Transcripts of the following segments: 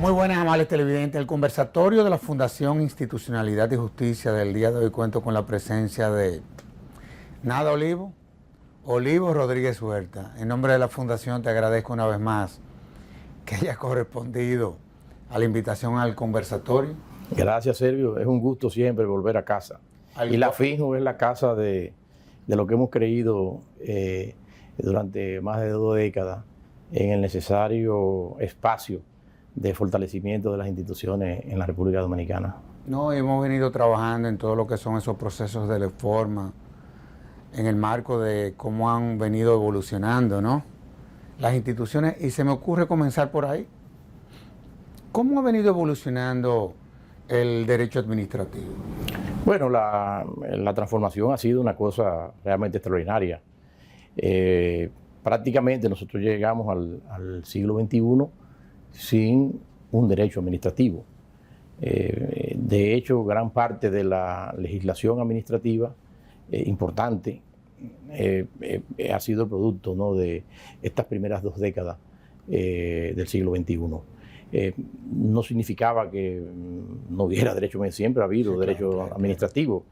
Muy buenas, amables televidentes. El conversatorio de la Fundación Institucionalidad y Justicia del día de hoy cuento con la presencia de Nada Olivo Rodríguez Huerta. En nombre de la Fundación te agradezco una vez más que hayas correspondido a la invitación al conversatorio. Gracias, Sergio. Es un gusto siempre volver a casa. Y la FINJU es la casa de lo que hemos creído durante más de 2 décadas en el necesario espacio de fortalecimiento de las instituciones en la República Dominicana. No, hemos venido trabajando en todo lo que son esos procesos de reforma, en el marco de cómo han venido evolucionando, ¿no?, las instituciones, y se me ocurre comenzar por ahí. ¿Cómo ha venido evolucionando el derecho administrativo? Bueno, la transformación ha sido una cosa realmente extraordinaria. Prácticamente nosotros llegamos al siglo XXI sin un derecho administrativo. De hecho, gran parte de la legislación administrativa importante ha sido el producto, ¿no?, de estas primeras 2 décadas del siglo XXI. No significaba que no hubiera derecho, siempre ha habido derecho administrativo.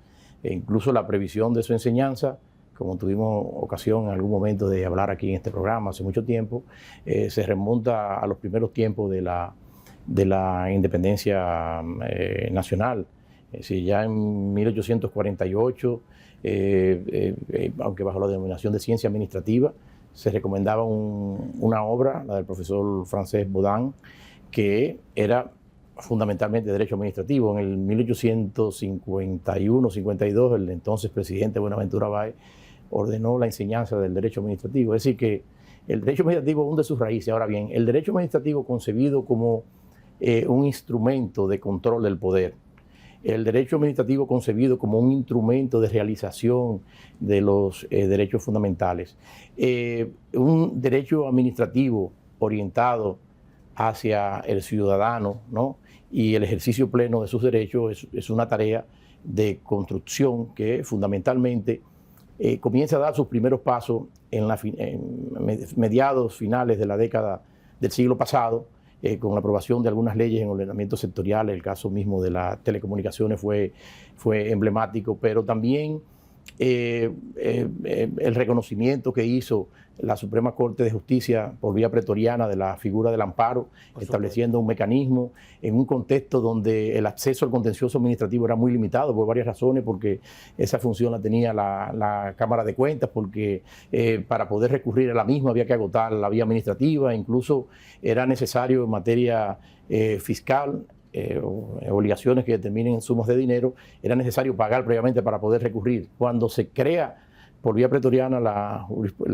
Incluso la previsión de su enseñanza, como tuvimos ocasión en algún momento de hablar aquí en este programa hace mucho tiempo, se remonta a los primeros tiempos de la independencia nacional. Es decir, ya en 1848, aunque bajo la denominación de ciencia administrativa, se recomendaba una obra, la del profesor francés Baudin, que era fundamentalmente derecho administrativo. En el 1851-52, el entonces presidente Buenaventura Báez ordenó la enseñanza del derecho administrativo. Es decir, que el derecho administrativo hunde sus raíces. Ahora bien, el derecho administrativo concebido como un instrumento de control del poder, el derecho administrativo concebido como un instrumento de realización de los derechos fundamentales, un derecho administrativo orientado hacia el ciudadano, ¿no?, y el ejercicio pleno de sus derechos es una tarea de construcción que fundamentalmente comienza a dar sus primeros pasos en mediados finales de la década del siglo pasado, con la aprobación de algunas leyes en ordenamientos sectoriales. El caso mismo de las telecomunicaciones fue emblemático, pero también el reconocimiento que hizo la Suprema Corte de Justicia por vía pretoriana de la figura del amparo, estableciendo un mecanismo en un contexto donde el acceso al contencioso administrativo era muy limitado por varias razones, porque esa función la tenía la Cámara de Cuentas, porque para poder recurrir a la misma había que agotar la vía administrativa, incluso era necesario en materia fiscal, obligaciones que determinen sumas de dinero, era necesario pagar previamente para poder recurrir. Cuando se crea por vía pretoriana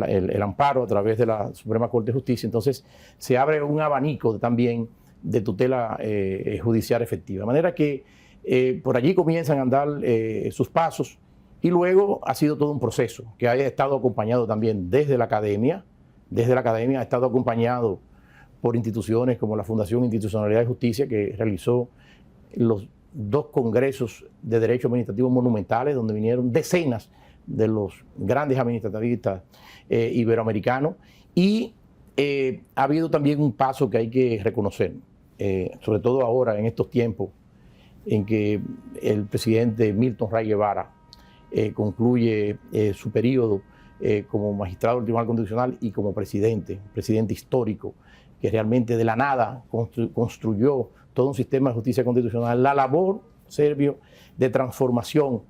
el amparo a través de la Suprema Corte de Justicia, entonces se abre un abanico también de tutela judicial efectiva. De manera que por allí comienzan a andar sus pasos, y luego ha sido todo un proceso que ha estado acompañado también desde la academia. Ha estado acompañado por instituciones como la Fundación Institucionalidad y Justicia, que realizó los 2 congresos de derecho administrativo monumentales, donde vinieron decenas de los grandes administrativistas iberoamericanos, y ha habido también un paso que hay que reconocer, sobre todo ahora en estos tiempos en que el presidente Milton Ray Guevara concluye su periodo como magistrado del Tribunal Constitucional y como presidente histórico, que realmente de la nada construyó todo un sistema de justicia constitucional. La labor, Sergio, de transformación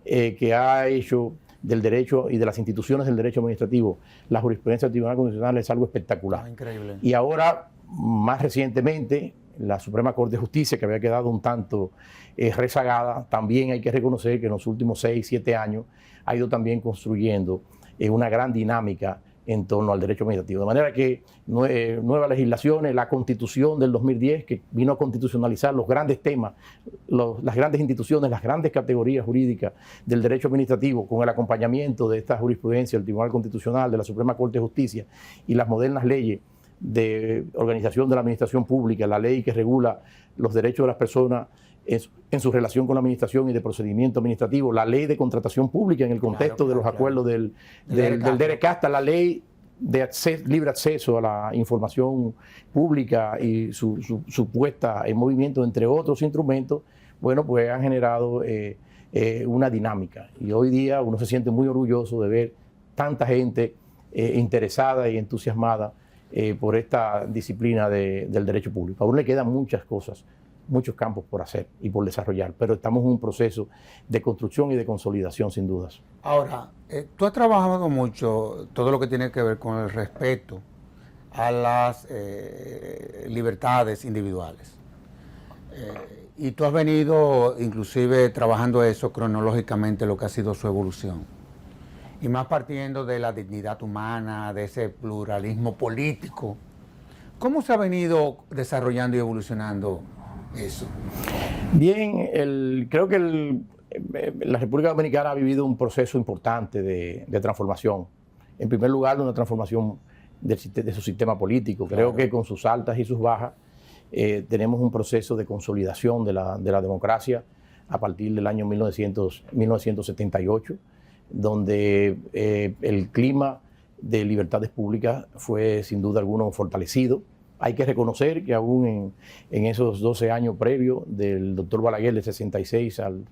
que ha hecho del derecho y de las instituciones del derecho administrativo la jurisprudencia del Tribunal Constitucional es algo espectacular. Increíble. Y ahora, más recientemente, la Suprema Corte de Justicia, que había quedado un tanto rezagada, también hay que reconocer que en los últimos 6, 7 años ha ido también construyendo una gran dinámica en torno al derecho administrativo. De manera que nuevas legislaciones, la Constitución del 2010, que vino a constitucionalizar los grandes temas, las grandes instituciones, las grandes categorías jurídicas del derecho administrativo, con el acompañamiento de esta jurisprudencia del Tribunal Constitucional, de la Suprema Corte de Justicia y las modernas leyes de organización de la administración pública, la ley que regula los derechos de las personas en su relación con la administración y de procedimiento administrativo, la ley de contratación pública en el contexto de los acuerdos del DERECASTA, la ley libre acceso a la información pública y su puesta en movimiento, entre otros instrumentos, bueno, pues han generado una dinámica. Y hoy día uno se siente muy orgulloso de ver tanta gente interesada y entusiasmada por esta disciplina del derecho público. Aún le quedan muchas cosas, muchos campos por hacer y por desarrollar, pero estamos en un proceso de construcción y de consolidación, sin dudas. Ahora, tú has trabajado mucho todo lo que tiene que ver con el respeto a las libertades individuales. Y tú has venido inclusive trabajando eso cronológicamente, lo que ha sido su evolución. Y más partiendo de la dignidad humana, de ese pluralismo político. ¿Cómo se ha venido desarrollando y evolucionando eso? Bien, creo que la República Dominicana ha vivido un proceso importante de transformación. En primer lugar, una transformación de su sistema político. Claro. Creo que con sus altas y sus bajas tenemos un proceso de consolidación de la democracia a partir del año 1978, donde el clima de libertades públicas fue sin duda alguna fortalecido. Hay que reconocer que aún en esos 12 años previos del doctor Balaguer, del 66 al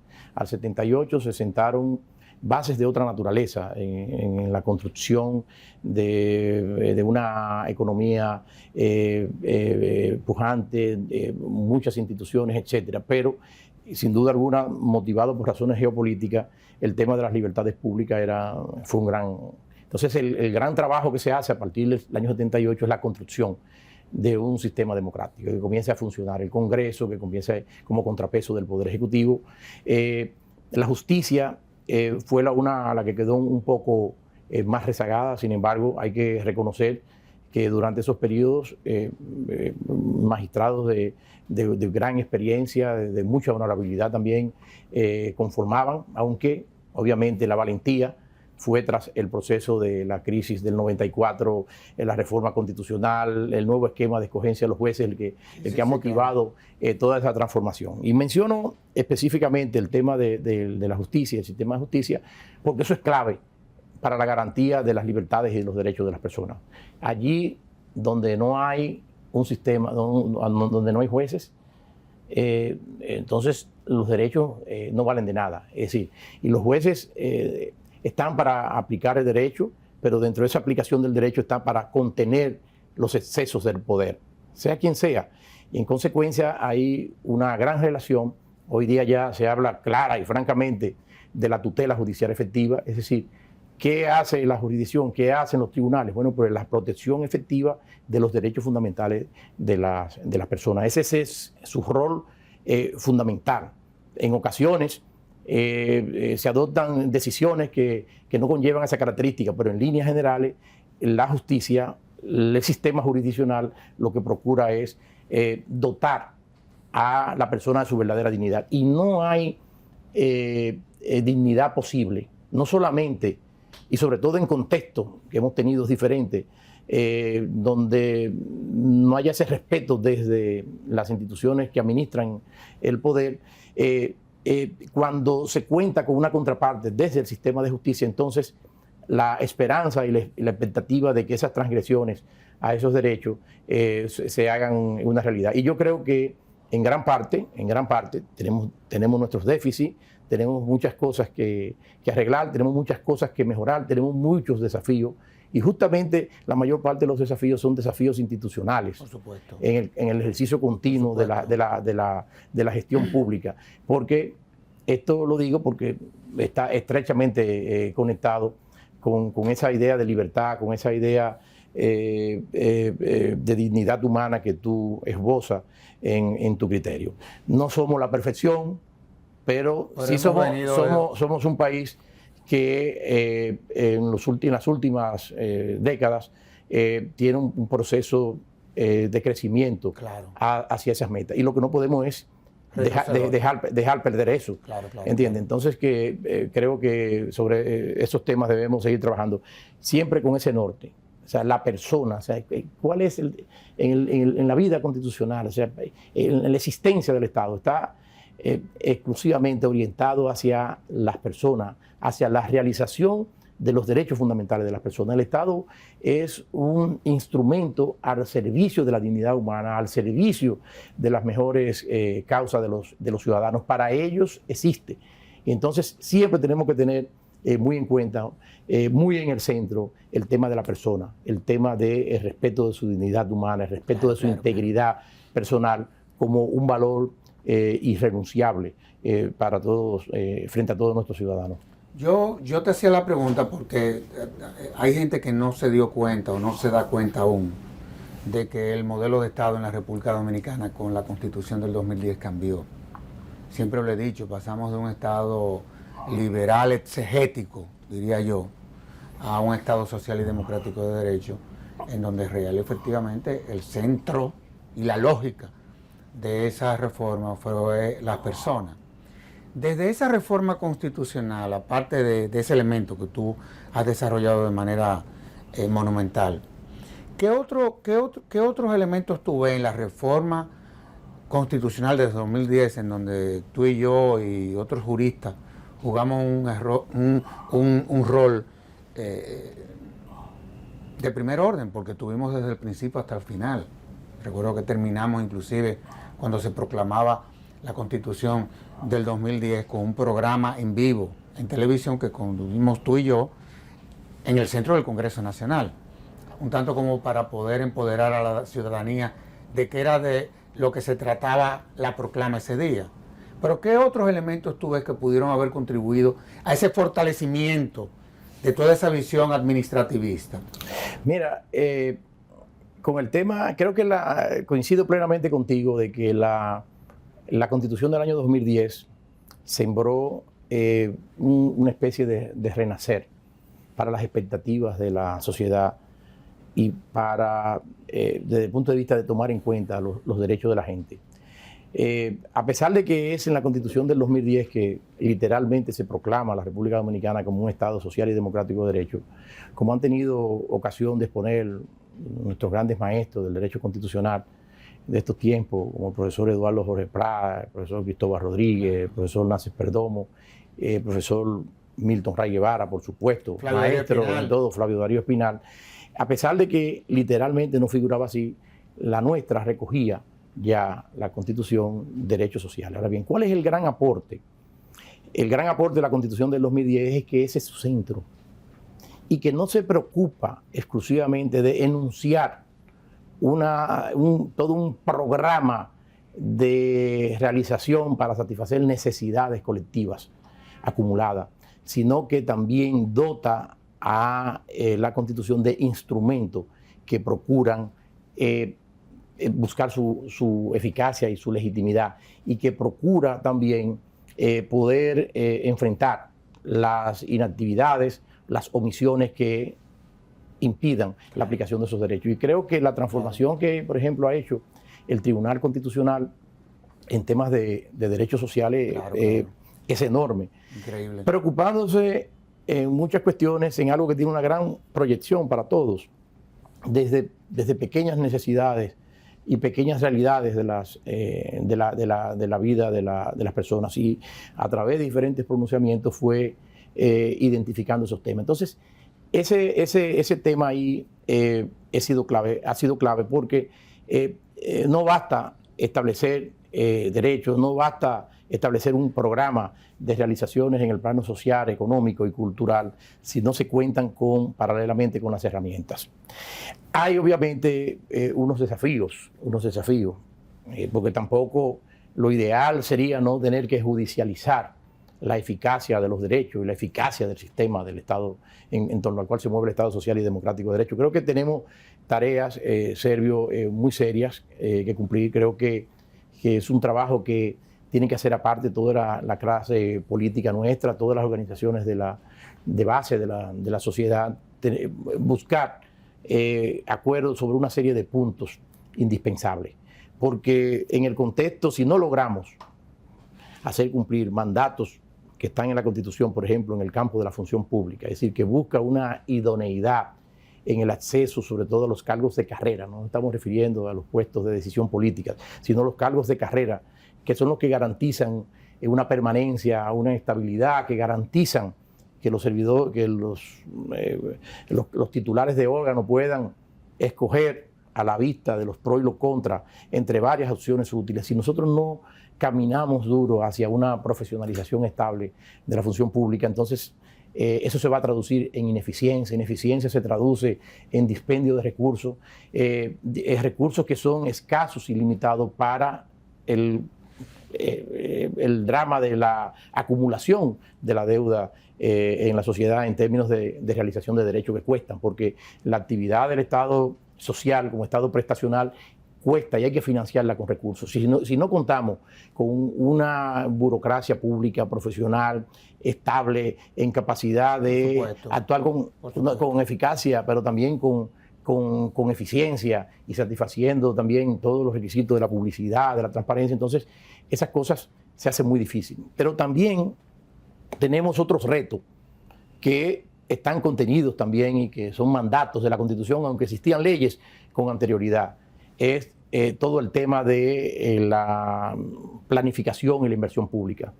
78, se sentaron bases de otra naturaleza en la construcción de una economía pujante, muchas instituciones, etcétera. Pero sin duda alguna, motivado por razones geopolíticas, el tema de las libertades públicas fue un gran... Entonces el gran trabajo que se hace a partir del año 78 es la construcción de un sistema democrático que comience a funcionar, el Congreso, que comience como contrapeso del Poder Ejecutivo. La justicia fue la que quedó un poco más rezagada. Sin embargo, hay que reconocer que durante esos periodos magistrados de gran experiencia, de mucha honorabilidad también, conformaban, aunque obviamente la valentía fue tras el proceso de la crisis del 94, la reforma constitucional, el nuevo esquema de escogencia de los jueces, el que ha motivado toda esa transformación. Y menciono específicamente el tema de la justicia, el sistema de justicia, porque eso es clave para la garantía de las libertades y de los derechos de las personas. Allí donde no hay un sistema, donde no hay jueces, entonces los derechos no valen de nada. Es decir, y los jueces están para aplicar el derecho, pero dentro de esa aplicación del derecho están para contener los excesos del poder, sea quien sea. Y en consecuencia hay una gran relación. Hoy día ya se habla clara y francamente de la tutela judicial efectiva, es decir, ¿qué hace la jurisdicción? ¿Qué hacen los tribunales? Bueno, pues la protección efectiva de los derechos fundamentales de las personas. Ese es su rol fundamental. En ocasiones se adoptan decisiones que no conllevan esa característica, pero en líneas generales la justicia, el sistema jurisdiccional, lo que procura es dotar a la persona de su verdadera dignidad. Y no hay dignidad posible, no solamente, y sobre todo en contextos que hemos tenido diferentes, donde no haya ese respeto desde las instituciones que administran el poder, cuando se cuenta con una contraparte desde el sistema de justicia, entonces la esperanza y la expectativa de que esas transgresiones a esos derechos se hagan una realidad. Y yo creo que en gran parte tenemos nuestros déficits, tenemos muchas cosas que arreglar, tenemos muchas cosas que mejorar, tenemos muchos desafíos. Y justamente la mayor parte de los desafíos son desafíos institucionales. Por supuesto. En el ejercicio continuo de la gestión pública. Porque esto lo digo porque está estrechamente conectado con esa idea de libertad, con esa idea de dignidad humana que tú esbozas en tu criterio. No somos la perfección, pero sí somos un país que en las últimas décadas tiene un proceso de crecimiento, claro, hacia esas metas. Y lo que no podemos es dejar perder eso. Claro, claro, ¿Entiendes? Claro. Entonces creo que sobre esos temas debemos seguir trabajando, siempre con ese norte. O sea, la persona, o sea, ¿cuál es en la vida constitucional? O sea, en la existencia del Estado está exclusivamente orientado hacia las personas, hacia la realización de los derechos fundamentales de las personas. El Estado es un instrumento al servicio de la dignidad humana, al servicio de las mejores causas de los ciudadanos. Para ellos existe. Y entonces siempre tenemos que tener muy en cuenta, muy en el centro, el tema de la persona, el tema del respeto de su dignidad humana, el respeto de su integridad personal como un valor irrenunciable para todos, frente a todos nuestros ciudadanos. Yo te hacía la pregunta porque hay gente que no se dio cuenta o no se da cuenta aún de que el modelo de Estado en la República Dominicana con la Constitución del 2010 cambió. Siempre lo he dicho, pasamos de un Estado liberal exegético, diría yo, a un Estado social y democrático de derecho, en donde real efectivamente el centro y la lógica de esa reforma fue las personas. Desde esa reforma constitucional, aparte de ese elemento que tú has desarrollado de manera monumental, ¿qué otros elementos tú ves en la reforma constitucional de 2010, en donde tú y yo y otros juristas jugamos un rol de primer orden, porque tuvimos desde el principio hasta el final? Recuerdo que terminamos inclusive cuando se proclamaba la Constitución del 2010 con un programa en vivo en televisión que conducimos tú y yo en el centro del Congreso Nacional, un tanto como para poder empoderar a la ciudadanía de qué era de lo que se trataba la proclama ese día. Pero ¿qué otros elementos tú ves que pudieron haber contribuido a ese fortalecimiento de toda esa visión administrativista? Mira, con el tema, creo que coincido plenamente contigo de que la Constitución del año 2010 sembró una especie de renacer para las expectativas de la sociedad y para, desde el punto de vista de tomar en cuenta los derechos de la gente. A pesar de que es en la Constitución del 2010 que literalmente se proclama la República Dominicana como un Estado social y democrático de derecho, como han tenido ocasión de exponer nuestros grandes maestros del derecho constitucional de estos tiempos, como el profesor Eduardo Jorge Prada, el profesor Cristóbal Rodríguez, el profesor Nancy Perdomo, el profesor Milton Ray Guevara, por supuesto, Flavio maestro en todo, Flavio Darío Espinal. A pesar de que literalmente no figuraba así, la nuestra recogía ya la Constitución derechos sociales. Ahora bien, ¿cuál es el gran aporte? El gran aporte de la Constitución del 2010 es que ese es su centro y que no se preocupa exclusivamente de enunciar todo un programa de realización para satisfacer necesidades colectivas acumuladas, sino que también dota a la Constitución de instrumentos que procuran buscar su eficacia y su legitimidad, y que procura también poder enfrentar las inactividades, las omisiones que impidan la aplicación de esos derechos. Y creo que la transformación que, por ejemplo, ha hecho el Tribunal Constitucional en temas de derechos sociales es enorme. Increíble. Preocupándose en muchas cuestiones, en algo que tiene una gran proyección para todos, desde pequeñas necesidades y pequeñas realidades de la vida de las personas, y a través de diferentes pronunciamientos fue identificando esos temas. Entonces, ese tema ahí ha sido clave porque no basta establecer derechos, no basta establecer un programa de realizaciones en el plano social, económico y cultural si no se cuentan paralelamente con las herramientas. Hay obviamente unos desafíos, porque tampoco lo ideal sería no tener que judicializar la eficacia de los derechos y la eficacia del sistema del Estado en torno al cual se mueve el Estado social y democrático de derecho. Creo que tenemos tareas, Servio, muy serias que cumplir. Creo que es un trabajo que tiene que hacer aparte toda la clase política nuestra, todas las organizaciones de base de la sociedad, buscar acuerdos sobre una serie de puntos indispensables. Porque en el contexto, si no logramos hacer cumplir mandatos que están en la Constitución, por ejemplo, en el campo de la función pública, es decir, que busca una idoneidad en el acceso, sobre todo a los cargos de carrera, no nos estamos refiriendo a los puestos de decisión política, sino a los cargos de carrera, que son los que garantizan una permanencia, una estabilidad, que garantizan que los servidores, que los titulares de órgano puedan escoger a la vista de los pros y los contras entre varias opciones útiles. Si nosotros no caminamos duro hacia una profesionalización estable de la función pública, entonces eso se va a traducir en ineficiencia. Ineficiencia se traduce en dispendio de recursos, recursos que son escasos y limitados para el drama de la acumulación de la deuda en la sociedad en términos de realización de derechos que cuestan, porque la actividad del Estado social como Estado prestacional cuesta y hay que financiarla con recursos. Si no contamos con una burocracia pública profesional, estable, en capacidad de actuar con eficacia, pero también con eficiencia y satisfaciendo también todos los requisitos de la publicidad, de la transparencia, entonces esas cosas se hacen muy difíciles. Pero también tenemos otros retos que están contenidos también y que son mandatos de la Constitución, aunque existían leyes con anterioridad. Es todo el tema de la planificación y la inversión pública.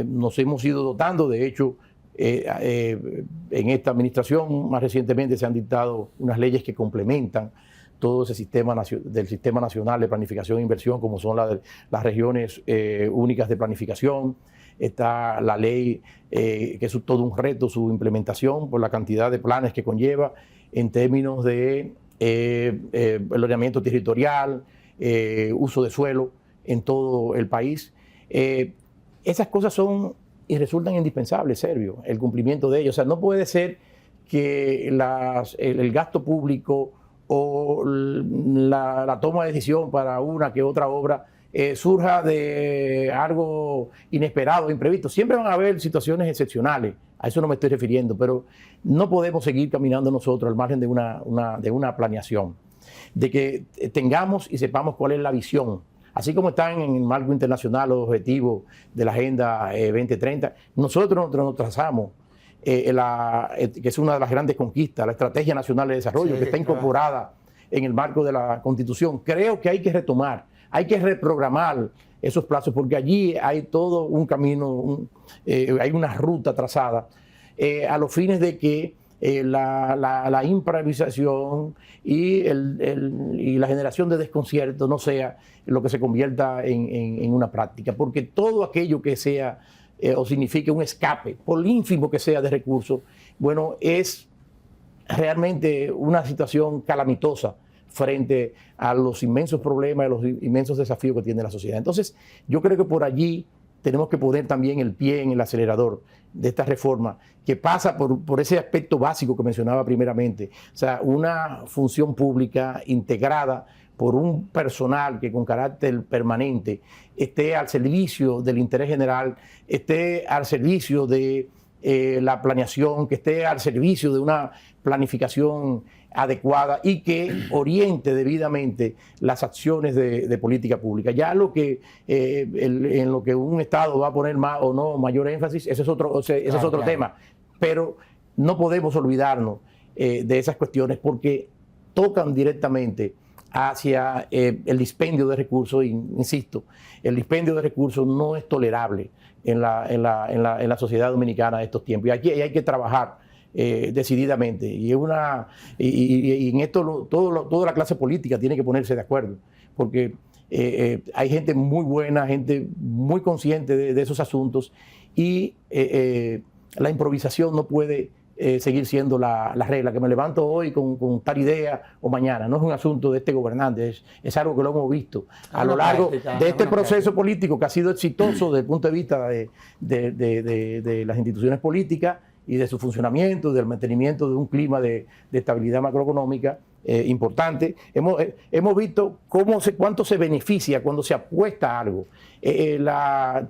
Nos hemos ido dotando, de hecho, en esta administración más recientemente se han dictado unas leyes que complementan todo ese sistema del Sistema Nacional de Planificación e Inversión, como son las regiones únicas de planificación. Está la ley, que es todo un reto su implementación por la cantidad de planes que conlleva en términos de ordenamiento territorial, uso de suelo en todo el país. Esas cosas son y resultan indispensables, Servio, el cumplimiento de ellos. O sea, no puede ser que el gasto público o la toma de decisión para una que otra obra surja de algo inesperado, imprevisto. Siempre van a haber situaciones excepcionales, a eso no me estoy refiriendo, pero no podemos seguir caminando nosotros al margen de una planeación, de que tengamos y sepamos cuál es la visión. Así como están en el marco internacional los objetivos de la Agenda 2030, nosotros nos trazamos, que es una de las grandes conquistas, la Estrategia Nacional de Desarrollo, que está incorporada en el marco de la Constitución. Creo que hay que retomar, hay que reprogramar esos plazos, porque allí hay todo un camino, hay una ruta trazada a los fines de que la improvisación y la generación de desconcierto no sea lo que se convierta en una práctica, porque todo aquello que sea o signifique un escape, por ínfimo que sea de recursos, bueno, es realmente una situación calamitosa frente a los inmensos problemas, a los inmensos desafíos que tiene la sociedad. Entonces, yo creo que por allí tenemos que poner también el pie en el acelerador de esta reforma, que pasa por ese aspecto básico que mencionaba primeramente, o sea, una función pública integrada por un personal que con carácter permanente esté al servicio del interés general, esté al servicio de la planeación, que esté al servicio de una planificación adecuada y que oriente debidamente las acciones de política pública. Ya en lo que un Estado va a poner más o no mayor énfasis, ese es otro tema. Pero no podemos olvidarnos de esas cuestiones porque tocan directamente hacia el dispendio de recursos. Insisto, el dispendio de recursos no es tolerable en la sociedad dominicana de estos tiempos. Y aquí hay que trabajar decididamente. Y en esto toda la clase política tiene que ponerse de acuerdo, porque hay gente muy buena, gente muy consciente de esos asuntos, y la improvisación no puede seguir siendo la regla, que me levanto hoy con tal idea o mañana. No es un asunto de este gobernante, es algo que lo hemos visto a lo largo de este proceso político que ha sido exitoso desde el punto de vista de las instituciones políticas y de su funcionamiento, del mantenimiento de un clima de estabilidad macroeconómica importante. Hemos visto cuánto se beneficia cuando se apuesta a algo.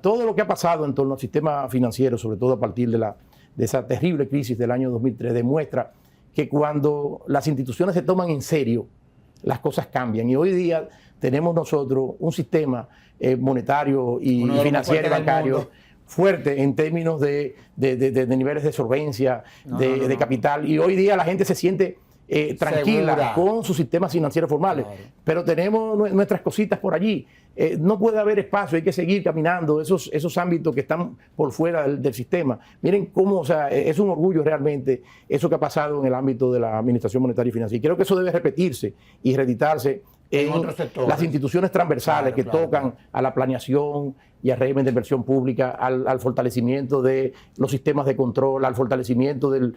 Todo lo que ha pasado en torno al sistema financiero, sobre todo a partir de esa terrible crisis del año 2003, demuestra que cuando las instituciones se toman en serio, las cosas cambian. Y hoy día tenemos nosotros un sistema monetario y financiero y bancario fuerte en términos de niveles de solvencia, de capital. Y hoy día la gente se siente tranquila Segura. con sus sistemas financieros formales, Claro. pero tenemos nuestras cositas por allí. No puede haber espacio, hay que seguir caminando esos ámbitos que están por fuera del sistema. Miren cómo, o sea, es un orgullo realmente eso que ha pasado en el ámbito de la administración monetaria y financiera. Y creo que eso debe repetirse y reeditarse en otros sectores. las instituciones transversales Claro, que claro, tocan claro. a la planeación y al régimen de inversión pública, al fortalecimiento de los sistemas de control, al fortalecimiento de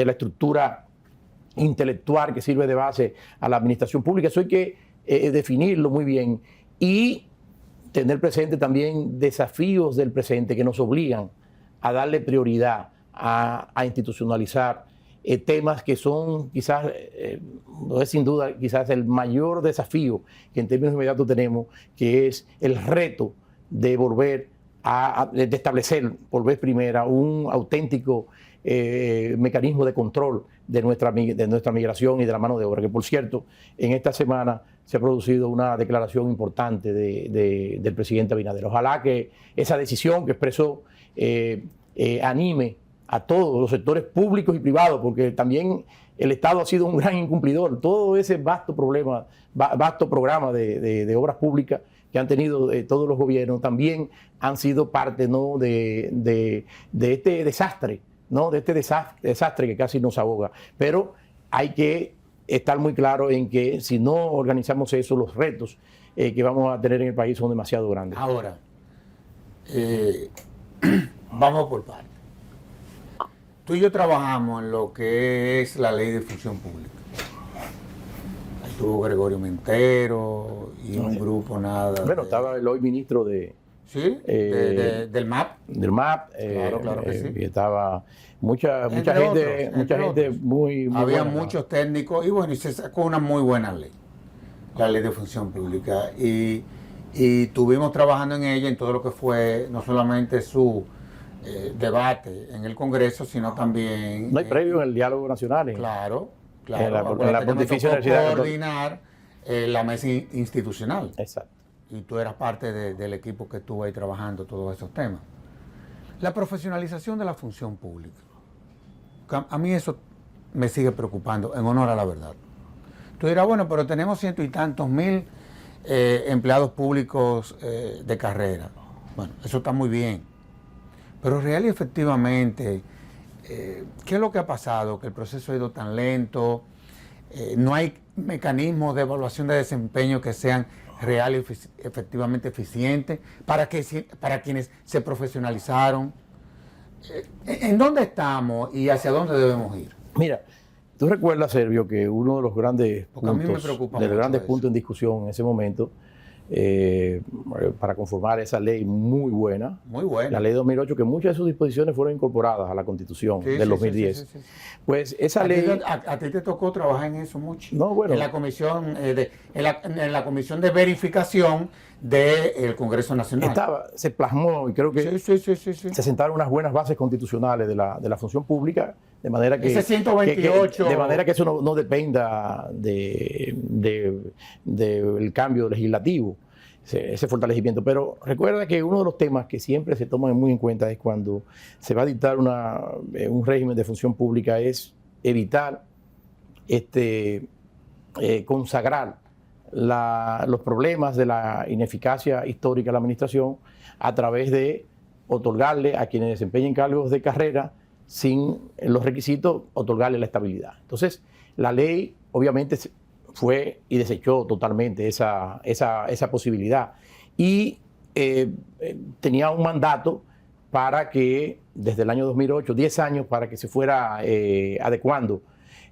la estructura intelectual que sirve de base a la administración pública. Eso hay que definirlo muy bien y tener presente también desafíos del presente que nos obligan a darle prioridad a institucionalizar temas que son quizás, no es sin duda, quizás el mayor desafío que en términos inmediatos tenemos, que es el reto de volver de establecer por vez primera un auténtico mecanismo de control de nuestra migración y de la mano de obra, que por cierto, en esta semana se ha producido una declaración importante del presidente Abinader. Ojalá que esa decisión que expresó anime a todos los sectores públicos y privados, porque también el Estado ha sido un gran incumplidor. Todo ese vasto programa de obras públicas que han tenido todos los gobiernos también han sido parte, ¿no?, de este desastre, ¿no?, de este desastre que casi nos ahoga. Pero hay que estar muy claro en que si no organizamos eso, los retos que vamos a tener en el país son demasiado grandes. Ahora, vamos por partes. Tú y yo trabajamos en lo que es la ley de función pública. Ahí estuvo Gregorio Mentero y un grupo nada. Bueno, estaba el hoy ministro ¿Sí? Del MAP. Del MAP. Claro que sí. Y estaba mucha Entre gente otros. muy Había buena. muchos técnicos y bueno, y se sacó una muy buena ley, la ley de función pública. Y estuvimos trabajando en ella en todo lo que fue no solamente su debate en el Congreso, sino también... No hay previo en el diálogo nacional. Claro. En la Acuérdate que me Pontificia tocó Universidad Católica. coordinar la mesa institucional. Exacto. Y tú eras parte del equipo que estuvo ahí trabajando todos esos temas. La profesionalización de la función pública. A mí eso me sigue preocupando, en honor a la verdad. Tú dirás, bueno, pero tenemos 100 y tantos mil empleados públicos de carrera. Bueno, eso está muy bien. Pero real y efectivamente, ¿qué es lo que ha pasado? Que el proceso ha ido tan lento, no hay mecanismos de evaluación de desempeño que sean real y efectivamente eficientes para quienes se profesionalizaron. ¿En dónde estamos y hacia dónde debemos ir? Mira, tú recuerdas, Servio, que uno de los grandes Porque a mí me puntos, preocupa de los mucho grandes eso. puntos en discusión en ese momento, para conformar esa ley muy buena, Muy bueno. la ley 2008, que muchas de sus disposiciones fueron incorporadas a la Constitución del 2010. Sí. Pues esa ley... A ti te tocó trabajar en eso mucho. No, bueno. En la comisión en la comisión de verificación del Congreso Nacional. se plasmó y creo que Sí. se sentaron unas buenas bases constitucionales de la función pública, de manera que... Ese 128... de manera que eso no dependa del cambio legislativo, ese fortalecimiento. Pero recuerda que uno de los temas que siempre se toman muy en cuenta es cuando se va a dictar un régimen de función pública, es evitar consagrar los problemas de la ineficacia histórica de la administración a través de otorgarle a quienes desempeñen cargos de carrera sin los requisitos, otorgarle la estabilidad. Entonces, la ley obviamente fue y desechó totalmente esa posibilidad y tenía un mandato para que desde el año 2008, 10 años, para que se fuera adecuando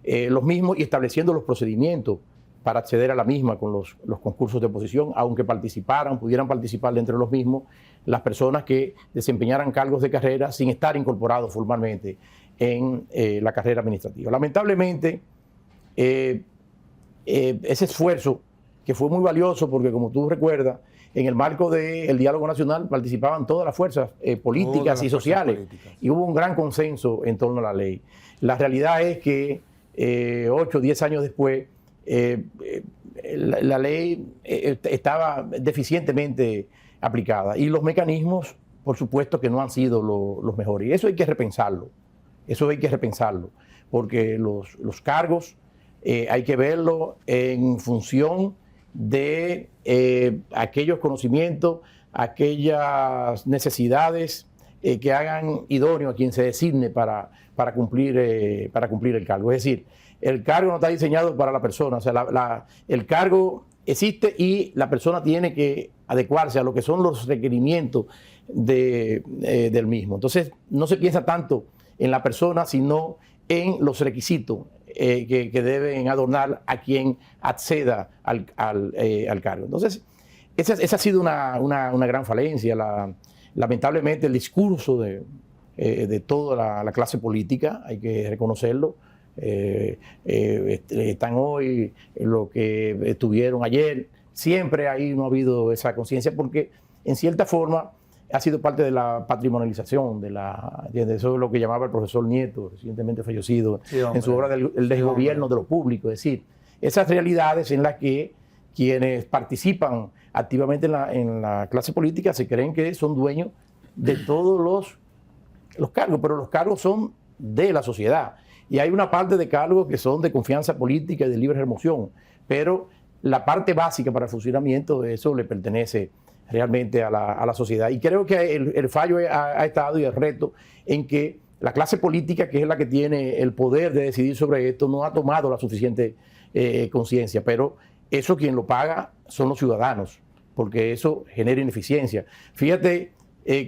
los mismos y estableciendo los procedimientos para acceder a la misma con los concursos de oposición, aunque pudieran participar dentro de los mismos las personas que desempeñaran cargos de carrera sin estar incorporados formalmente en la carrera administrativa. Lamentablemente, ese esfuerzo, que fue muy valioso porque, como tú recuerdas, en el marco del diálogo nacional participaban todas las fuerzas políticas y sociales y hubo un gran consenso en torno a la ley. La realidad es que 8 o 10 años después, la ley estaba deficientemente aplicada y los mecanismos, por supuesto, que no han sido los mejores. Y eso hay que repensarlo. porque los cargos hay que verlo en función de aquellos conocimientos, aquellas necesidades que hagan idóneo a quien se designe para cumplir el cargo. Es decir, el cargo no está diseñado para la persona, o sea, el cargo existe y la persona tiene que adecuarse a lo que son los requerimientos del mismo. Entonces, no se piensa tanto en la persona, sino en los requisitos que deben adornar a quien acceda al cargo. Entonces, esa ha sido una gran falencia. Lamentablemente, el discurso de toda la clase política, hay que reconocerlo, están hoy lo que estuvieron ayer. Siempre ahí no ha habido esa conciencia porque, en cierta forma, ha sido parte de la patrimonialización, eso es lo que llamaba el profesor Nieto, recientemente fallecido, sí, en su obra del desgobierno de lo público. Es decir, esas realidades en las que quienes participan activamente en la clase política se creen que son dueños de todos los cargos, pero los cargos son de la sociedad. Y hay una parte de cargos que son de confianza política y de libre remoción, pero la parte básica para el funcionamiento de eso le pertenece realmente a la sociedad. Y creo que el fallo ha estado y el reto en que la clase política, que es la que tiene el poder de decidir sobre esto, no ha tomado la suficiente conciencia, pero eso quien lo paga son los ciudadanos, porque eso genera ineficiencia. Fíjate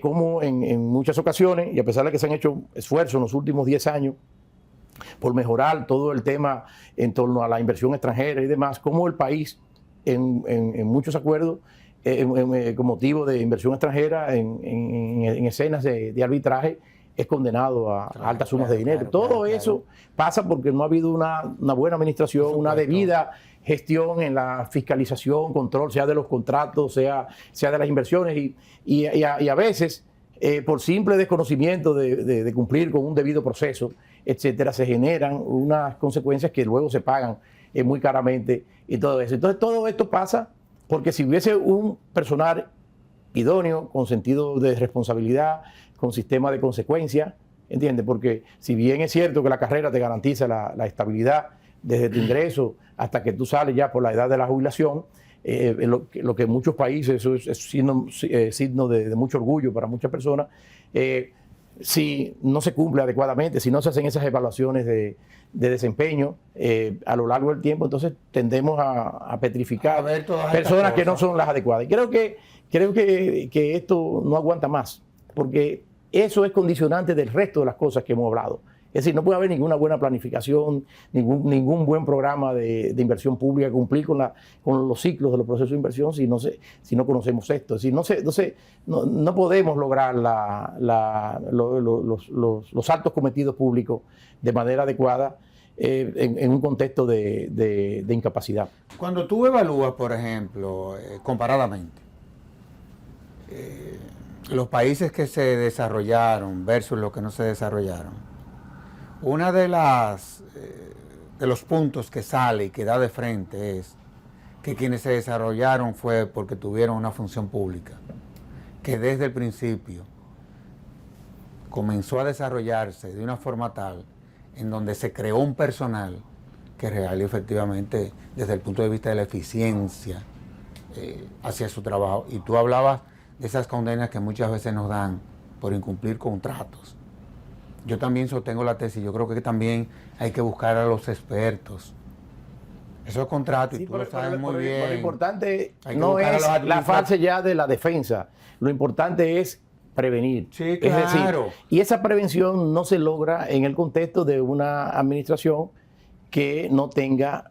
cómo en muchas ocasiones, y a pesar de que se han hecho esfuerzos en los últimos 10 años por mejorar todo el tema en torno a la inversión extranjera y demás, cómo el país en muchos acuerdos con motivo de inversión extranjera en escenas de arbitraje es condenado a altas sumas de dinero. Todo eso pasa porque no ha habido una buena administración, una debida gestión en la fiscalización, control, sea de los contratos, sea de las inversiones y a veces por simple desconocimiento de cumplir con un debido proceso, etcétera, se generan unas consecuencias que luego se pagan muy caramente y todo eso. Entonces todo esto pasa porque si hubiese un personal idóneo, con sentido de responsabilidad, con sistema de consecuencia, ¿entiendes? Porque si bien es cierto que la carrera te garantiza la estabilidad desde tu ingreso hasta que tú sales ya por la edad de la jubilación, lo que en muchos países eso es signo de mucho orgullo para muchas personas, si no se cumple adecuadamente, si no se hacen esas evaluaciones de desempeño a lo largo del tiempo, entonces tendemos a petrificar personas que no son las adecuadas. Y creo que esto no aguanta más, porque eso es condicionante del resto de las cosas que hemos hablado. Es decir, no puede haber ninguna buena planificación, ningún buen programa de inversión pública, cumplir con los ciclos de los procesos de inversión si no conocemos esto. Es decir, no podemos lograr los altos cometidos públicos de manera adecuada en un contexto de incapacidad. Cuando tú evalúas, por ejemplo, comparadamente, los países que se desarrollaron versus los que no se desarrollaron, una de los puntos que sale y que da de frente es que quienes se desarrollaron fue porque tuvieron una función pública, que desde el principio comenzó a desarrollarse de una forma tal en donde se creó un personal que real y efectivamente desde el punto de vista de la eficiencia hacía su trabajo. Y tú hablabas de esas condenas que muchas veces nos dan por incumplir contratos. Yo también sostengo la tesis, yo creo que también hay que buscar a los expertos. Esos contratos, sí, y tú lo sabes muy bien. Lo importante no es la fase ya de la defensa, lo importante es prevenir. Sí, claro. Es decir, y esa prevención no se logra en el contexto de una administración que no tenga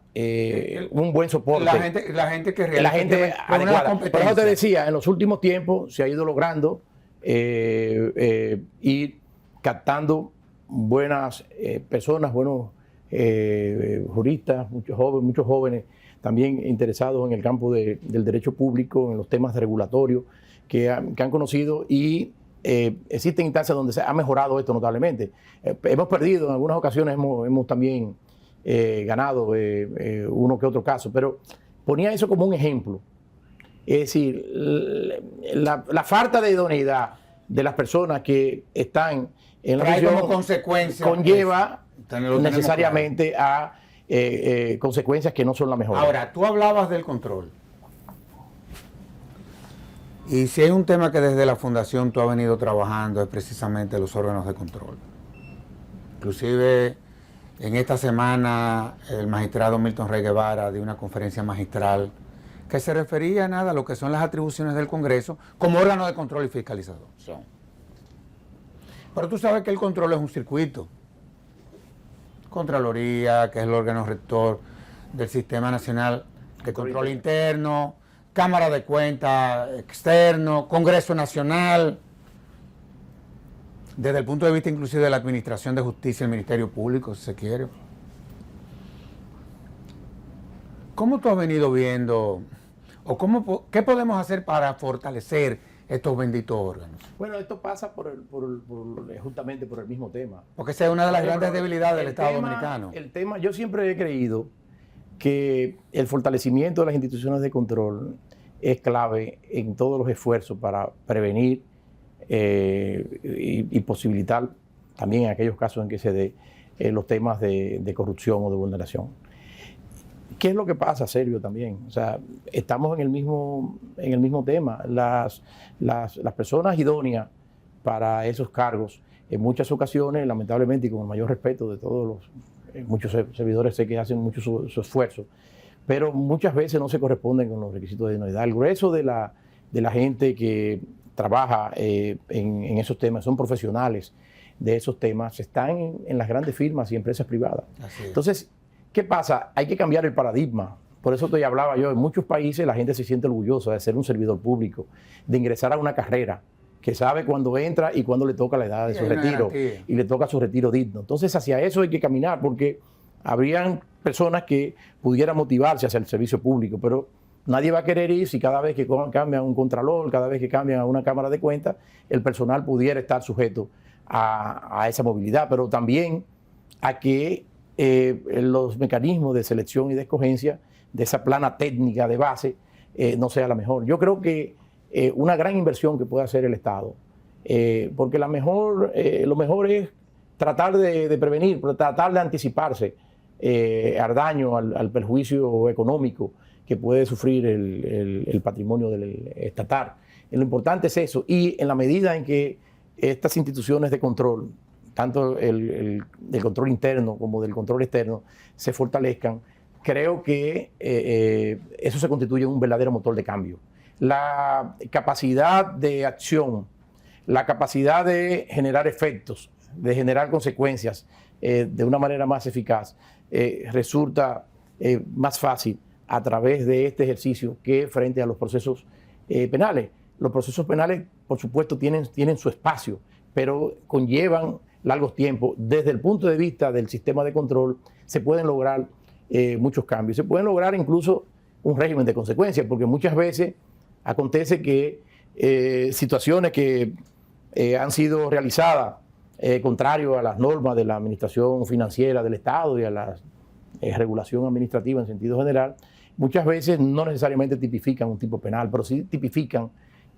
un buen soporte. La gente que realmente... La gente adecuada. Por eso te decía, en los últimos tiempos se ha ido logrando ir captando buenas personas, buenos juristas, muchos jóvenes también interesados en el campo del derecho público, en los temas regulatorios que han conocido y existen instancias donde se ha mejorado esto notablemente. Hemos perdido, en algunas ocasiones hemos también ganado uno que otro caso, pero ponía eso como un ejemplo. Es decir, la falta de idoneidad de las personas que están en la prisión como consecuencia conlleva necesariamente a consecuencias que no son las mejores. Ahora, tú hablabas del control. Y si hay un tema que desde la Fundación tú has venido trabajando es precisamente los órganos de control. Inclusive en esta semana el magistrado Milton Rey Guevara dio una conferencia magistral que se refería a lo que son las atribuciones del Congreso como órgano de control y fiscalización. Pero tú sabes que el control es un circuito. Contraloría, que es el órgano rector del Sistema Nacional de Control Interno, Cámara de Cuentas externo, Congreso Nacional, desde el punto de vista inclusive de la Administración de Justicia, el Ministerio Público, si se quiere. ¿Cómo tú has venido viendo, o qué podemos hacer para fortalecer estos benditos órganos? Bueno, esto pasa justamente por el mismo tema. Porque esa es una de las grandes debilidades del Estado dominicano. El tema, yo siempre he creído que el fortalecimiento de las instituciones de control es clave en todos los esfuerzos para prevenir y posibilitar también en aquellos casos en que se dé los temas de corrupción o de vulneración. ¿Qué es lo que pasa, Sergio, también? O sea, estamos en el mismo tema. Las personas idóneas para esos cargos, en muchas ocasiones, lamentablemente, y con el mayor respeto de todos muchos servidores sé que hacen mucho su esfuerzo, pero muchas veces no se corresponden con los requisitos de idoneidad. El grueso de la gente que trabaja en esos temas, son profesionales de esos temas, están en las grandes firmas y empresas privadas. Entonces, ¿qué pasa? Hay que cambiar el paradigma. Por eso te hablaba yo, en muchos países la gente se siente orgullosa de ser un servidor público, de ingresar a una carrera, que sabe cuándo entra y cuándo le toca la edad de su retiro, y le toca su retiro digno. Entonces, hacia eso hay que caminar, porque habrían personas que pudieran motivarse hacia el servicio público, pero nadie va a querer ir si cada vez que cambian un contralor, cada vez que cambian a una cámara de cuentas, el personal pudiera estar sujeto a esa movilidad, pero también a que los mecanismos de selección y de escogencia de esa plana técnica de base no sea la mejor. Yo creo que una gran inversión que puede hacer el Estado, porque lo mejor es tratar de prevenir, tratar de anticiparse al daño, al perjuicio económico que puede sufrir el patrimonio del estatal. Lo importante es eso, y en la medida en que estas instituciones de control, tanto del control interno como del control externo, se fortalezcan, creo que eso se constituye un verdadero motor de cambio. La capacidad de acción, la capacidad de generar efectos, de generar consecuencias de una manera más eficaz, resulta más fácil a través de este ejercicio que frente a los procesos penales. Los procesos penales, por supuesto, tienen su espacio, pero conllevan largos tiempos. Desde el punto de vista del sistema de control, se pueden lograr muchos cambios. Se pueden lograr incluso un régimen de consecuencias, porque muchas veces acontece que situaciones que han sido realizadas contrario a las normas de la administración financiera del Estado y a la regulación administrativa en sentido general, muchas veces no necesariamente tipifican un tipo penal, pero sí tipifican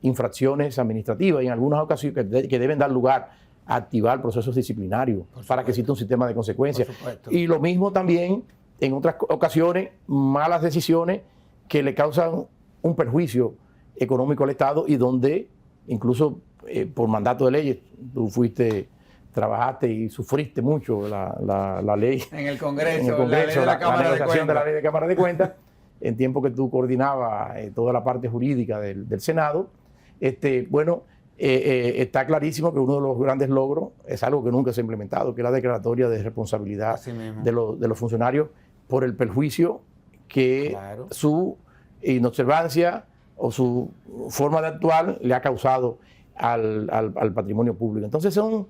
infracciones administrativas y en algunas ocasiones que deben dar lugar a activar procesos disciplinarios para que exista un sistema de consecuencias. Y lo mismo también en otras ocasiones, malas decisiones que le causan un perjuicio económico al Estado y donde incluso por mandato de leyes tú trabajaste y sufriste mucho la ley en el Congreso, la negociación de la ley de Cámara de Cuentas, en tiempo que tú coordinabas toda la parte jurídica del Senado. Está clarísimo que uno de los grandes logros es algo que nunca se ha implementado, que es la declaratoria de responsabilidad de los funcionarios por el perjuicio que su inobservancia o su forma de actuar le ha causado al patrimonio público. Entonces son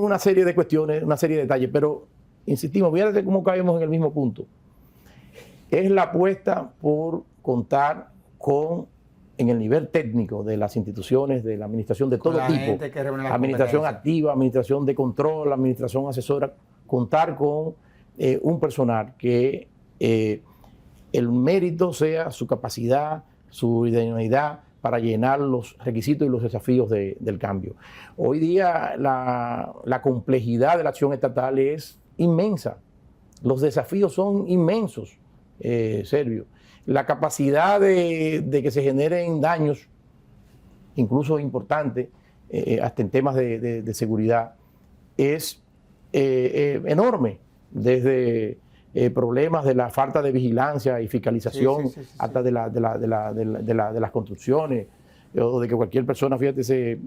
una serie de cuestiones, una serie de detalles, pero insistimos, fíjate cómo caemos en el mismo punto. Es la apuesta por contar en el nivel técnico de las instituciones, de la administración de todo tipo, administración activa, administración de control, administración asesora, contar con un personal que el mérito sea su capacidad, su idoneidad para llenar los requisitos y los desafíos del cambio. Hoy día la complejidad de la acción estatal es inmensa. Los desafíos son inmensos, Sergio. La capacidad de que se generen daños, incluso importantes, hasta en temas de seguridad, es enorme. Desde problemas de la falta de vigilancia y fiscalización hasta de las construcciones, o de que cualquier persona, fíjate ese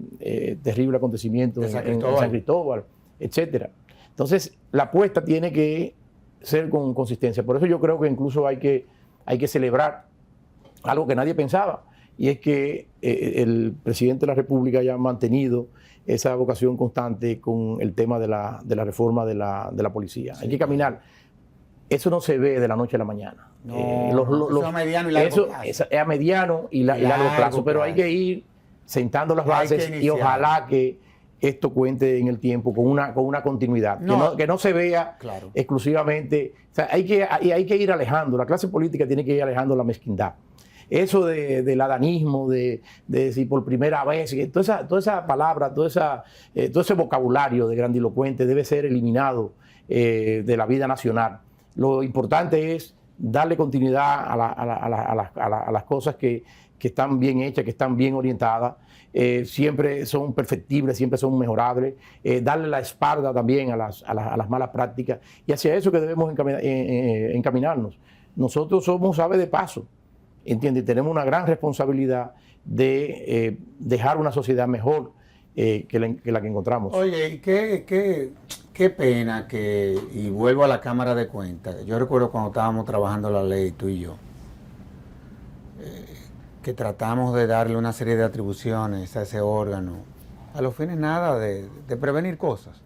terrible acontecimiento en San Cristóbal, etcétera. Entonces, la apuesta tiene que ser con consistencia. Por eso yo creo que incluso hay que celebrar algo que nadie pensaba, y es que el presidente de la República haya mantenido esa vocación constante con el tema de la reforma de la policía. Hay que caminar. Eso no se ve de la noche a la mañana. Eso es a mediano y largo plazo. Es a mediano y largo plazo, pero hay que ir sentando las bases y ojalá que esto cuente en el tiempo con una continuidad, que no se vea exclusivamente. O sea, hay que ir alejando, la clase política tiene que ir alejando la mezquindad. Eso del adanismo, de decir por primera vez, toda esa palabra, todo ese vocabulario de grandilocuente debe ser eliminado de la vida nacional. Lo importante es darle continuidad a las cosas que están bien hechas, que están bien orientadas, siempre son perfectibles, siempre son mejorables, darle la espalda también a las malas prácticas, y hacia eso que debemos encaminarnos. Nosotros somos aves de paso, ¿entiendes? Tenemos una gran responsabilidad de dejar una sociedad mejor que la que encontramos. Oye, qué pena y vuelvo a la Cámara de Cuentas. Yo recuerdo cuando estábamos trabajando la ley, tú y yo, que tratamos de darle una serie de atribuciones a ese órgano, a los fines nada de prevenir cosas.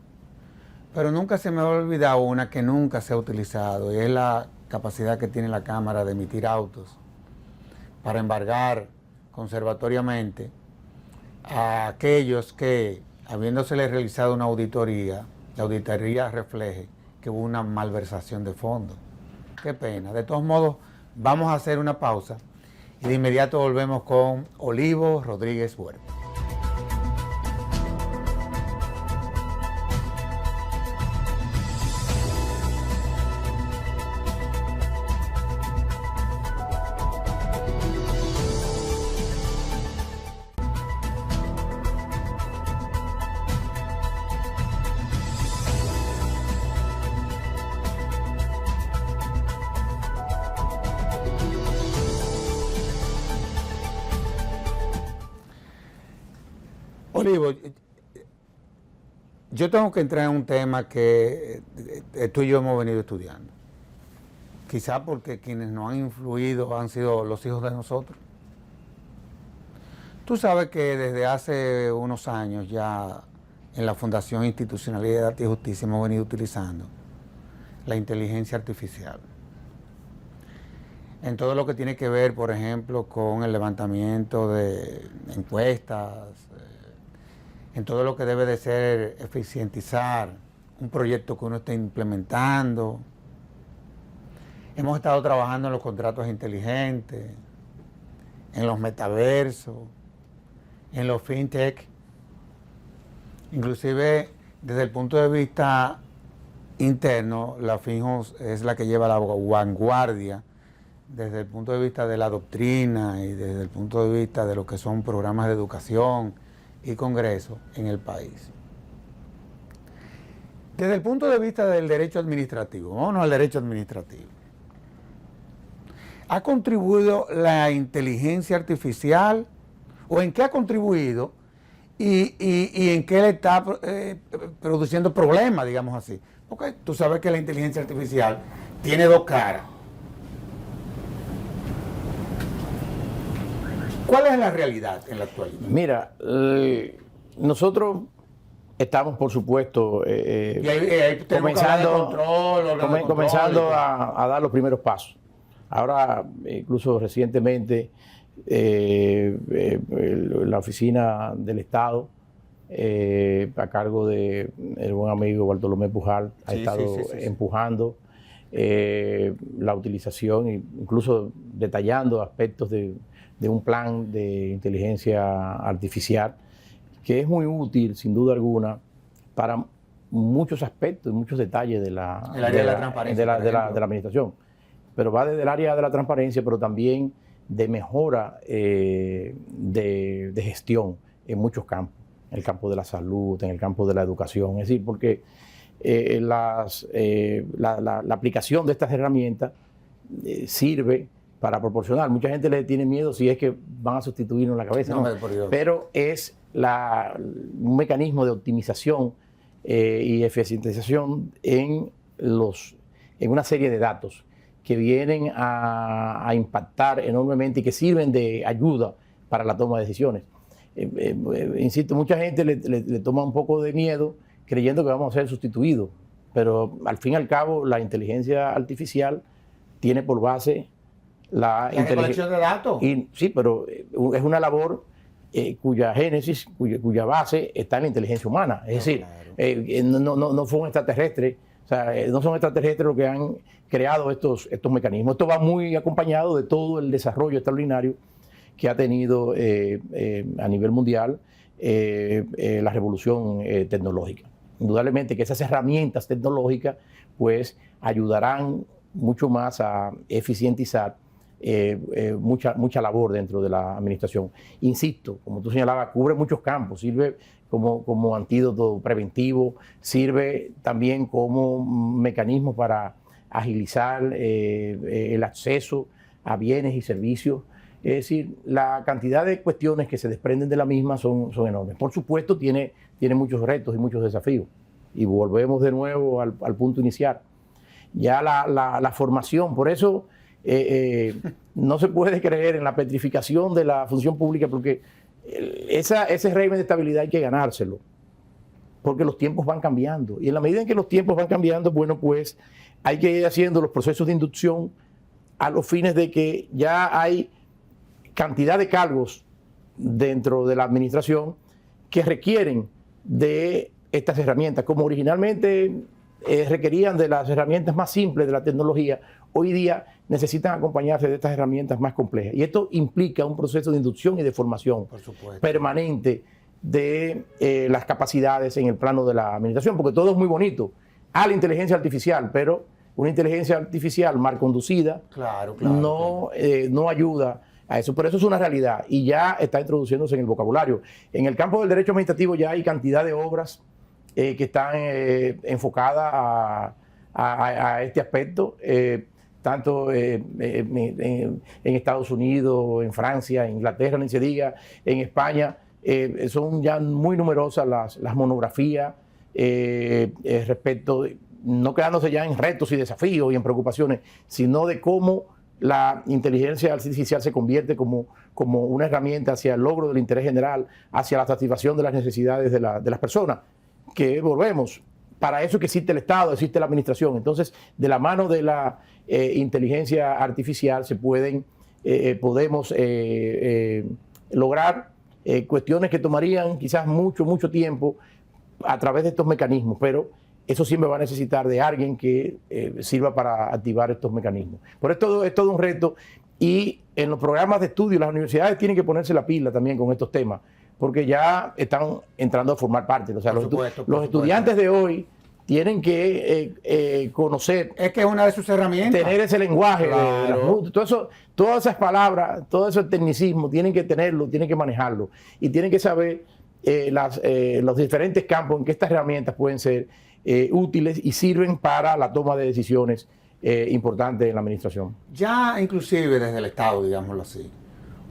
Pero nunca se me ha olvidado una que nunca se ha utilizado, y es la capacidad que tiene la Cámara de emitir autos para embargar conservatoriamente a aquellos que, habiéndosele realizado una auditoría, la auditoría refleje que hubo una malversación de fondos. Qué pena. De todos modos, vamos a hacer una pausa y de inmediato volvemos con Olivo Rodríguez Huerta. Olivo, yo tengo que entrar en un tema que tú y yo hemos venido estudiando. Quizá porque quienes nos han influido han sido los hijos de nosotros. Tú sabes que desde hace unos años ya en la Fundación Institucionalidad y Justicia hemos venido utilizando la inteligencia artificial en todo lo que tiene que ver, por ejemplo, con el levantamiento de encuestas, en todo lo que debe de ser eficientizar un proyecto que uno esté implementando. Hemos estado trabajando en los contratos inteligentes, en los metaversos, en los fintech. Inclusive, desde el punto de vista interno, la FINJUS es la que lleva la vanguardia desde el punto de vista de la doctrina y desde el punto de vista de lo que son programas de educación y congresos en el país. Desde el punto de vista del derecho administrativo, vámonos al derecho administrativo. ¿Ha contribuido la inteligencia artificial o en qué ha contribuido y en qué le está produciendo problemas, digamos así? Porque tú sabes que la inteligencia artificial tiene dos caras. ¿Cuál es la realidad en la actualidad? Mira, nosotros estamos, por supuesto, comenzando a dar los primeros pasos. Ahora, incluso recientemente, la oficina del Estado, a cargo del buen amigo Bartolomé Pujal, ha estado empujando la utilización, incluso detallando aspectos de un plan de inteligencia artificial que es muy útil, sin duda alguna, para muchos aspectos y muchos detalles el área de la transparencia, de la administración. Pero va desde el área de la transparencia, pero también de mejora de gestión en muchos campos, en el campo de la salud, en el campo de la educación. Es decir, porque la aplicación de estas herramientas sirve para proporcionar. Mucha gente le tiene miedo si es que van a sustituirnos la cabeza, no, pero es un mecanismo de optimización y eficientización en una serie de datos que vienen a impactar enormemente y que sirven de ayuda para la toma de decisiones. Insisto, mucha gente le toma un poco de miedo creyendo que vamos a ser sustituidos, pero al fin y al cabo la inteligencia artificial tiene por base la recolección de datos. Sí, pero es una labor cuya génesis, cuya base está en la inteligencia humana. Es decir, no fue un extraterrestre, o sea, no son extraterrestres los que han creado estos mecanismos. Esto va muy acompañado de todo el desarrollo extraordinario que ha tenido a nivel mundial la revolución tecnológica. Indudablemente que esas herramientas tecnológicas pues ayudarán mucho más a eficientizar mucha labor dentro de la administración. Insisto, como tú señalabas, cubre muchos campos, sirve como antídoto preventivo, sirve también como mecanismo para agilizar el acceso a bienes y servicios. Es decir, la cantidad de cuestiones que se desprenden de la misma son enormes. Por supuesto, tiene muchos retos y muchos desafíos. Y volvemos de nuevo al punto inicial. Ya la formación, por eso no se puede creer en la petrificación de la función pública, porque ese régimen de estabilidad hay que ganárselo, porque los tiempos van cambiando. Y en la medida en que los tiempos van cambiando, bueno, pues hay que ir haciendo los procesos de inducción a los fines de que ya hay cantidad de cargos dentro de la administración que requieren de estas herramientas, como originalmente requerían de las herramientas más simples de la tecnología, hoy día necesitan acompañarse de estas herramientas más complejas. Y esto implica un proceso de inducción y de formación permanente de las capacidades en el plano de la administración, porque todo es muy bonito. La inteligencia artificial, pero una inteligencia artificial mal conducida no ayuda a eso. Pero eso es una realidad y ya está introduciéndose en el vocabulario. En el campo del derecho administrativo ya hay cantidad de obras que están enfocadas a este aspecto, tanto en Estados Unidos, en Francia, en Inglaterra, ni se diga, en España. Son ya muy numerosas las monografías respecto, no quedándose ya en retos y desafíos y en preocupaciones, sino de cómo la inteligencia artificial se convierte como una herramienta hacia el logro del interés general, hacia la satisfacción de las necesidades de las personas. Que volvemos, para eso que existe el Estado, existe la administración. Entonces, de la mano de la inteligencia artificial podemos lograr cuestiones que tomarían quizás mucho tiempo a través de estos mecanismos, pero eso siempre va a necesitar de alguien que sirva para activar estos mecanismos. Por esto es todo un reto, y en los programas de estudio las universidades tienen que ponerse la pila también con estos temas, porque ya están entrando a formar parte. O sea, los estudiantes de hoy tienen que conocer. Es que es una de sus herramientas. Tener ese lenguaje. Todas esas palabras, todo ese tecnicismo, tienen que tenerlo, tienen que manejarlo. Y tienen que saber los diferentes campos en que estas herramientas pueden ser útiles y sirven para la toma de decisiones importantes en la administración. Ya inclusive desde el Estado, digámoslo así,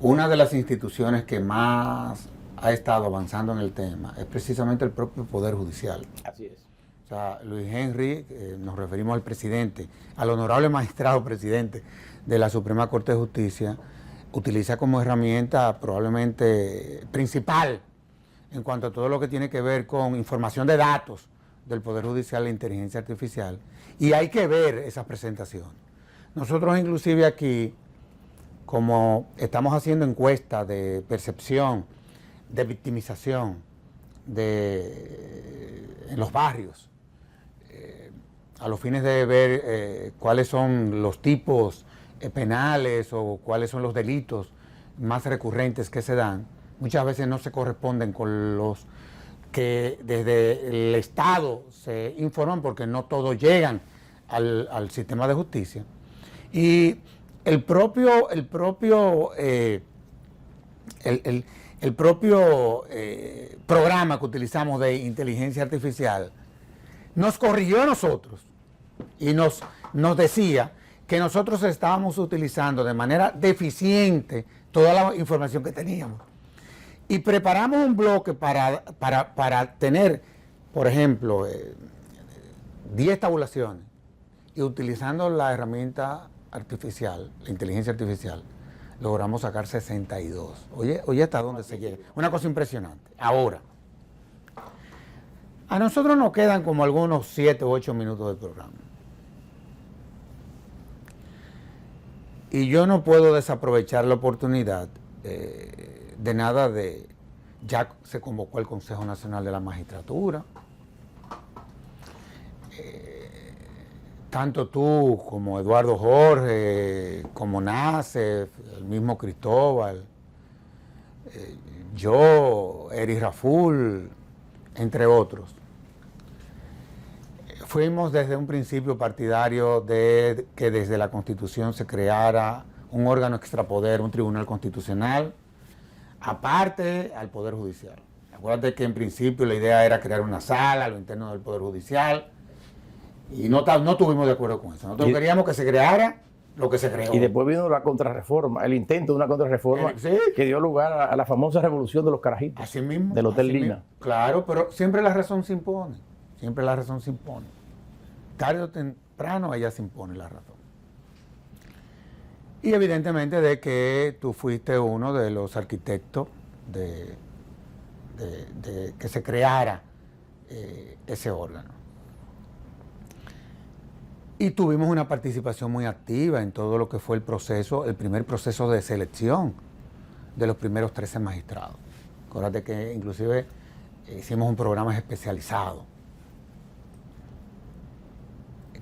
una de las instituciones que más ha estado avanzando en el tema es precisamente el propio Poder Judicial. Así es. O sea, Luis Henry, nos referimos al presidente, al honorable magistrado presidente de la Suprema Corte de Justicia, utiliza como herramienta probablemente principal en cuanto a todo lo que tiene que ver con información de datos del Poder Judicial e inteligencia artificial. Y hay que ver esa presentación. Nosotros inclusive aquí, como estamos haciendo encuestas de percepción, de victimización en los barrios, a los fines de ver cuáles son los tipos penales o cuáles son los delitos más recurrentes que se dan, muchas veces no se corresponden con que desde el Estado se informan porque no todos llegan al sistema de justicia. Y el propio programa que utilizamos de inteligencia artificial nos corrigió a nosotros y nos decía que nosotros estábamos utilizando de manera deficiente toda la información que teníamos. Y preparamos un bloque para tener, por ejemplo, 10 tabulaciones, y utilizando la herramienta artificial, la inteligencia artificial, logramos sacar 62. Oye, ¿hasta dónde se llega? Una cosa impresionante. Ahora, a nosotros nos quedan como algunos 7 u 8 minutos del programa. Y yo no puedo desaprovechar la oportunidad de nada de... Ya se convocó el Consejo Nacional de la Magistratura. Tanto tú como Eduardo Jorge, como Nace, el mismo Cristóbal, yo, Eri Raful, entre otros. Fuimos desde un principio partidario de que desde la Constitución se creara un órgano extrapoder, un tribunal constitucional, aparte al Poder Judicial. Acuérdate que en principio la idea era crear una sala a lo interno del Poder Judicial, y no tuvimos de acuerdo con eso. Nosotros queríamos que se creara lo que se creó. Y después vino la contrarreforma, el intento de una contrarreforma que dio lugar a la famosa revolución de los carajitos. Así mismo. Del Hotel Lina. Mismo. Claro, pero siempre la razón se impone. Siempre la razón se impone. Tarde o temprano ella se impone la razón. Y evidentemente de que tú fuiste uno de los arquitectos de que se creara ese órgano. Y tuvimos una participación muy activa en todo lo que fue el primer proceso de selección de los primeros 13 magistrados. Acuérdate que inclusive hicimos un programa especializado.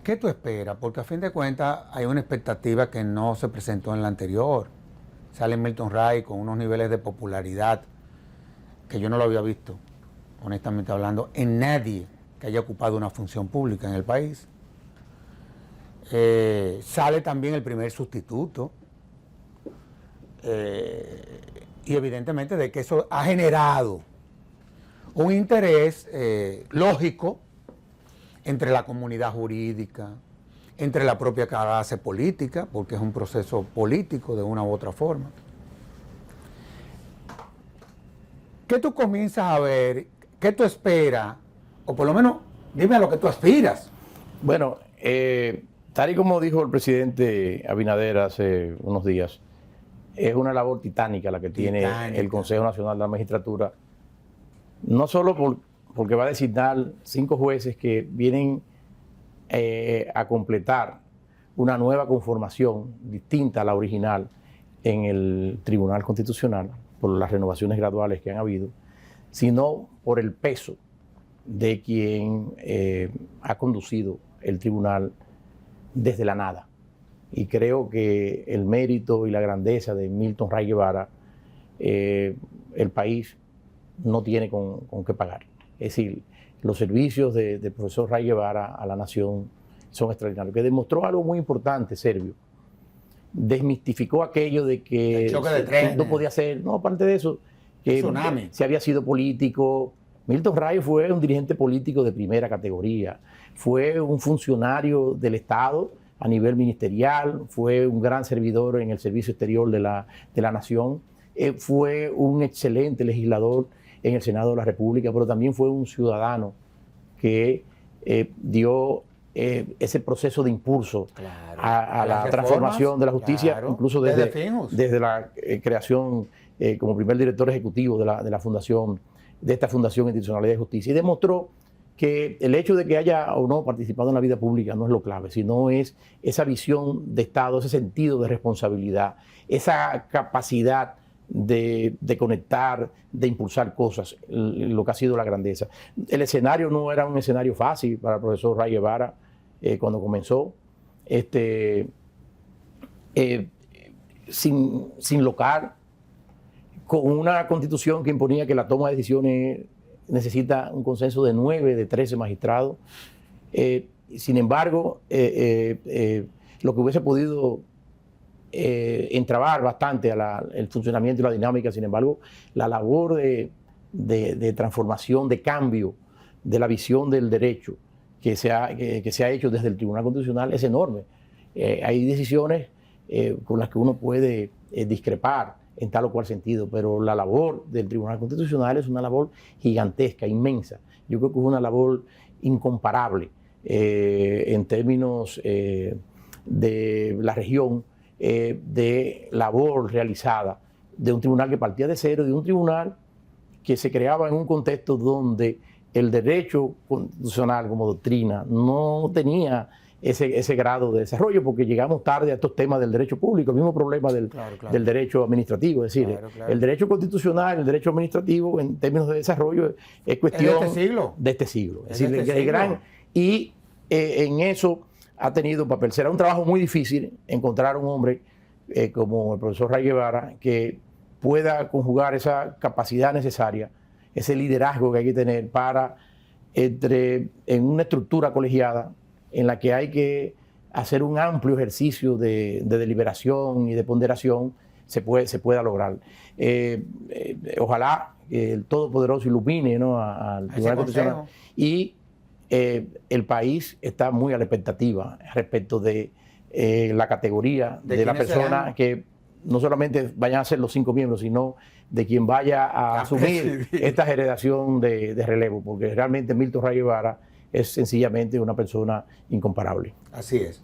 ¿Qué tú esperas? Porque a fin de cuentas hay una expectativa que no se presentó en la anterior. Sale Milton Ray con unos niveles de popularidad que yo no lo había visto, honestamente hablando, en nadie que haya ocupado una función pública en el país. Sale también el primer sustituto. Y evidentemente de que eso ha generado un interés lógico entre la comunidad jurídica, entre la propia clase política, porque es un proceso político de una u otra forma. ¿Qué tú comienzas a ver? ¿Qué tú esperas? O por lo menos, dime a lo que tú aspiras. Bueno, tal y como dijo el presidente Abinader hace unos días, es una labor titánica la que tiene el Consejo Nacional de la Magistratura, no solo porque va a designar 5 jueces que vienen a completar una nueva conformación distinta a la original en el Tribunal Constitucional, por las renovaciones graduales que han habido, sino por el peso de quien ha conducido el tribunal desde la nada. Y creo que el mérito y la grandeza de Milton Ray Guevara, el país no tiene con qué pagar. Es decir, los servicios del profesor Ray Guevara a la nación son extraordinarios, que demostró algo muy importante, Servio. Desmistificó aquello de que no podía ser, no, aparte de eso, que se había sido político. Milton Ray fue un dirigente político de primera categoría, fue un funcionario del Estado a nivel ministerial, fue un gran servidor en el servicio exterior de la nación, fue un excelente legislador en el Senado de la República, pero también fue un ciudadano que dio ese proceso de impulso a la transformación de la justicia, incluso desde la creación como primer director ejecutivo de la fundación, de esta Fundación Institucionalidad de Justicia, y demostró que el hecho de que haya o no participado en la vida pública no es lo clave, sino es esa visión de Estado, ese sentido de responsabilidad, esa capacidad de conectar, de impulsar cosas, lo que ha sido la grandeza. El escenario no era un escenario fácil para el profesor Ray Guevara cuando comenzó, sin local, con una constitución que imponía que la toma de decisiones necesita un consenso de 9 de 13 magistrados. Sin embargo, lo que hubiese podido entrabar bastante el funcionamiento y la dinámica, sin embargo, la labor de transformación, de cambio de la visión del derecho que se ha hecho desde el Tribunal Constitucional es enorme. Hay decisiones con las que uno puede discrepar en tal o cual sentido, pero la labor del Tribunal Constitucional es una labor gigantesca, inmensa. Yo creo que es una labor incomparable en términos de la región, de labor realizada de un tribunal que partía de cero, de un tribunal que se creaba en un contexto donde el derecho constitucional como doctrina no tenía ese grado de desarrollo, porque llegamos tarde a estos temas del derecho público, el mismo problema del derecho administrativo. Es decir, el derecho constitucional, el derecho administrativo, en términos de desarrollo, es cuestión de este siglo. Es decir, y en eso ha tenido papel. Será un trabajo muy difícil encontrar un hombre como el profesor Ray Guevara que pueda conjugar esa capacidad necesaria, ese liderazgo que hay que tener para, en una estructura colegiada, en la que hay que hacer un amplio ejercicio de deliberación y de ponderación, se pueda lograr. Ojalá el Todopoderoso ilumine, ¿no?, al Tribunal Constitucional. Y el país está muy a la expectativa respecto de la categoría de la persona que no solamente vayan a ser los 5 miembros, sino de quien vaya a asumir esta generación de relevo, porque realmente Milton Ray Guevara es sencillamente una persona incomparable. Así es.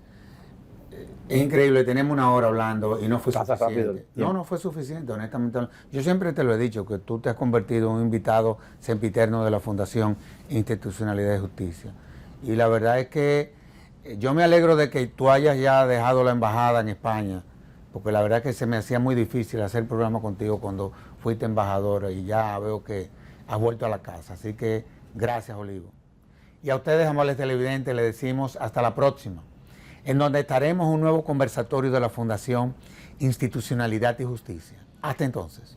Es increíble, tenemos una hora hablando y no fue suficiente. No fue suficiente, honestamente. Yo siempre te lo he dicho, que tú te has convertido en un invitado sempiterno de la Fundación Institucionalidad y Justicia. Y la verdad es que yo me alegro de que tú hayas ya dejado la embajada en España, porque la verdad es que se me hacía muy difícil hacer programa contigo cuando fuiste embajadora, y ya veo que has vuelto a la casa. Así que gracias, Olivo. Y a ustedes, amables televidentes, les decimos hasta la próxima, en donde estaremos en un nuevo conversatorio de la Fundación Institucionalidad y Justicia. Hasta entonces.